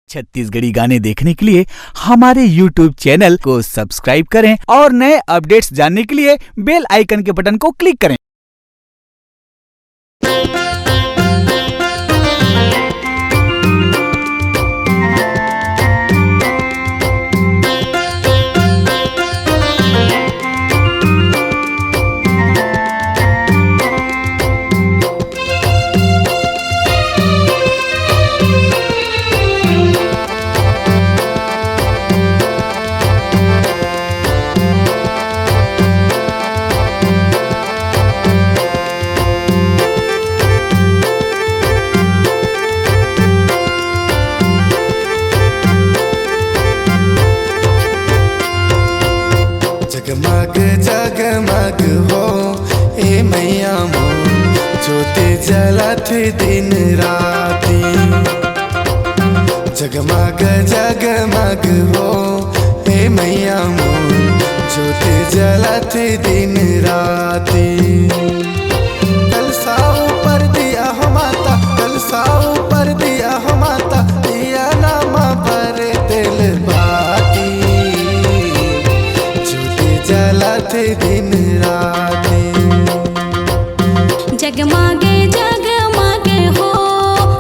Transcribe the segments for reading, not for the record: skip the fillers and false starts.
छत्तीसगढ़ी गाने देखने के लिए हमारे YouTube चैनल को सब्सक्राइब करें और नए अपडेट्स जानने के लिए बेल आइकन के बटन को क्लिक करें। जगमग जगमग हो ए मैया मोर ज्योति जलत दिन राती। जगमग जगमग हो ए मैया मोर ज्योति जलत दिन राती। कलसा ऊपर दिया हो माता, कलसा ऊपर दिया हो माता, दिया नामा पर दिल बाती। जलत दिन राती। जगमगे जगमगे हो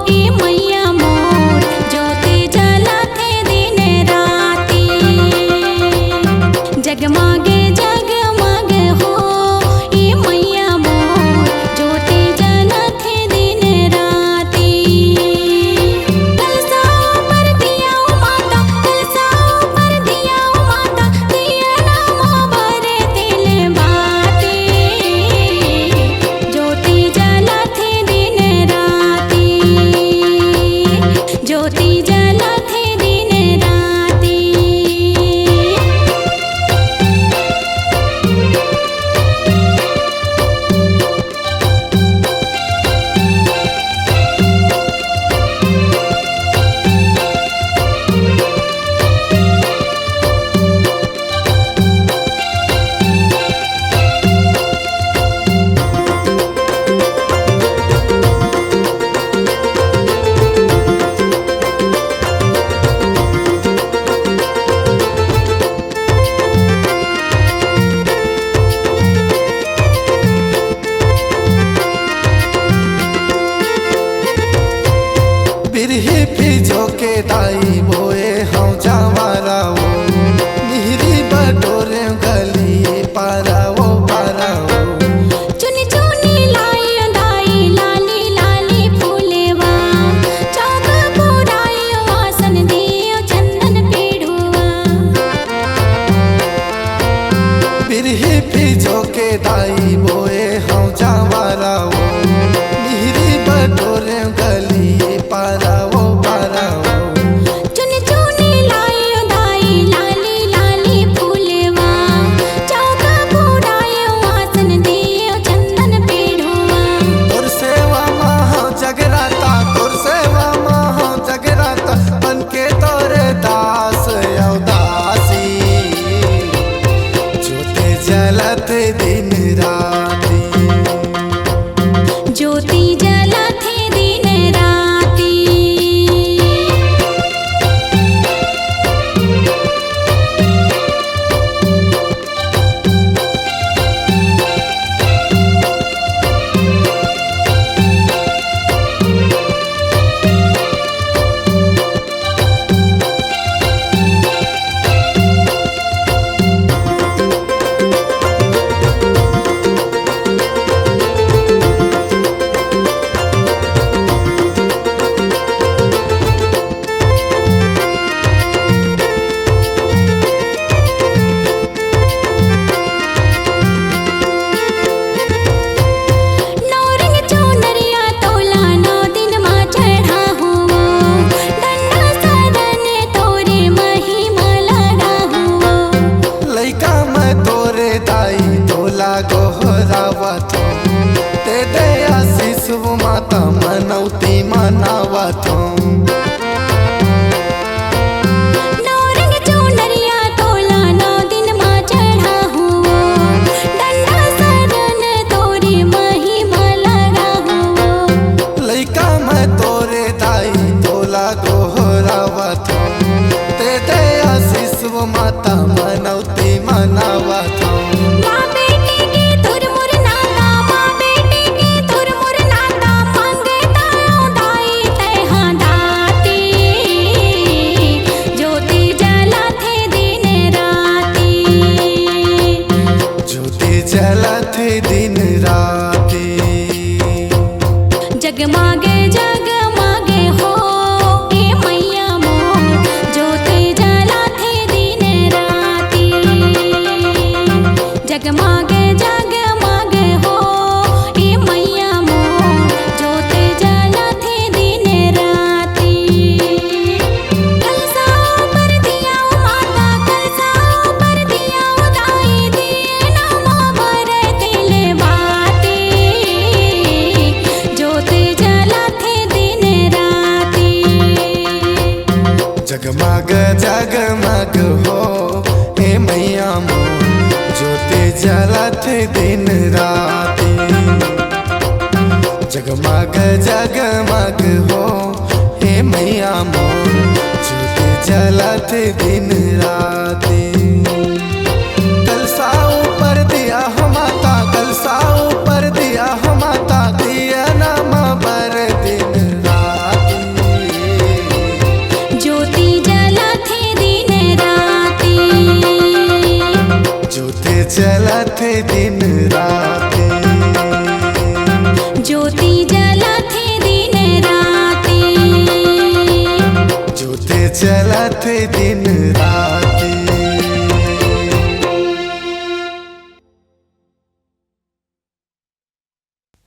ए मैया मोर ज्योति जलत दिन राती। जगमगे जगमगे हो ए मैया मोर ज्योति जलत दिन राती। कलसा ऊपर दिया ओ माता, कलसा ऊपर दिया ओ माता, दिया नामा भरे दिल बाती। ज्योति जलत दिन राती, ज्योति जलत दिन राती। बिरही फिजो के दाई बोए हम जवारा वो निहरी बटोरे गली पारा वो पारा वो। चुनी चुनी लाई दाई लाली लाली फूलेवा, चौक पुराई वासन दियो चंदन पेड़ुआ। बिरही फिजो के दाई बोए हम जवारा वो निहरी बटोरे गली पारा वो पारा वो। चुनी चुनी लाई दाई लाली लाली फूलेवा, चौक पुराई वासन दियो चंदन पेड़ुआ। तोर सेवा महा जगराता, तोर सेवा महा जगराता, बन के तोरे दास अवदासी। ज्योति जलत दिन राती। ज्योति जलत दिन राती। थो ते दे आशीष वो माता मनौती मनावा थो माँ बेटी की तुरमुर नाता माँ बेटी की तुरमुर नाता मंगता दाई तैहा दाती ज्योति जला थे दिन राती ज्योति जला थे दिन राती जगमागे जगमागे हो ए मैया मोर ज्योति जला थे दिन राती जगमागे जगमागे हो ए मैया मोर ज्योति जला थे दिन राती कलसा पर दिया माता कलसा पर दिया दाई दिए नामा भर दिल बाती ज्योति जला थे दिन राती जगमग जगमग हो हे मैया मोर ज्योति जलत दिन राती जगमग जगमग हो हे मैया मोर ज्योति जलत दिन राती कलसा ऊपर दिया हो माता कलसा ऊपर दिया हो माता दिया नाम बर दिन राती ज्योति जला थे दिन राती ज्योति जलत दिन राती ज्योति जला थे दिन राती ज्योति जलत दिन राती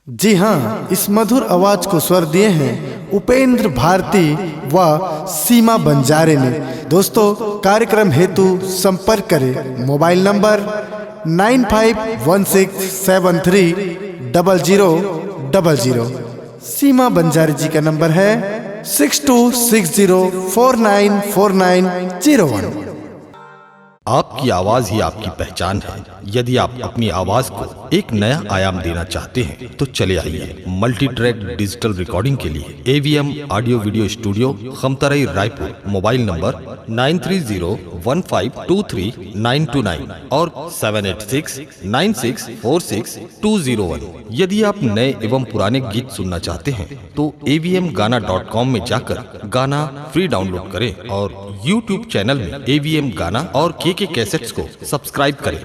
जी हाँ, इस मधुर आवाज को स्वर दिए हैं उपेंद्र भारती व सीमा बंजारे ने। दोस्तों, कार्यक्रम हेतु संपर्क करें मोबाइल नंबर 9516730000। सीमा बंजारे जी का नंबर है 6260494901। आपकी आवाज ही आपकी पहचान है। यदि आप अपनी आवाज को एक नया आयाम देना चाहते हैं तो चले आइए मल्टी ट्रैक डिजिटल रिकॉर्डिंग के लिए AVM audio video studio Khamtarai Raipur. Mobile number 9301523929 और 7869646201। यदि आप नए एवं पुराने गीत सुनना चाहते हैं तो avmgana.com में जाकर गाना फ्री डाउनलोड करें और YouTube चैनल में AVM गाना और KK कैसेट्स को सब्सक्राइब करें।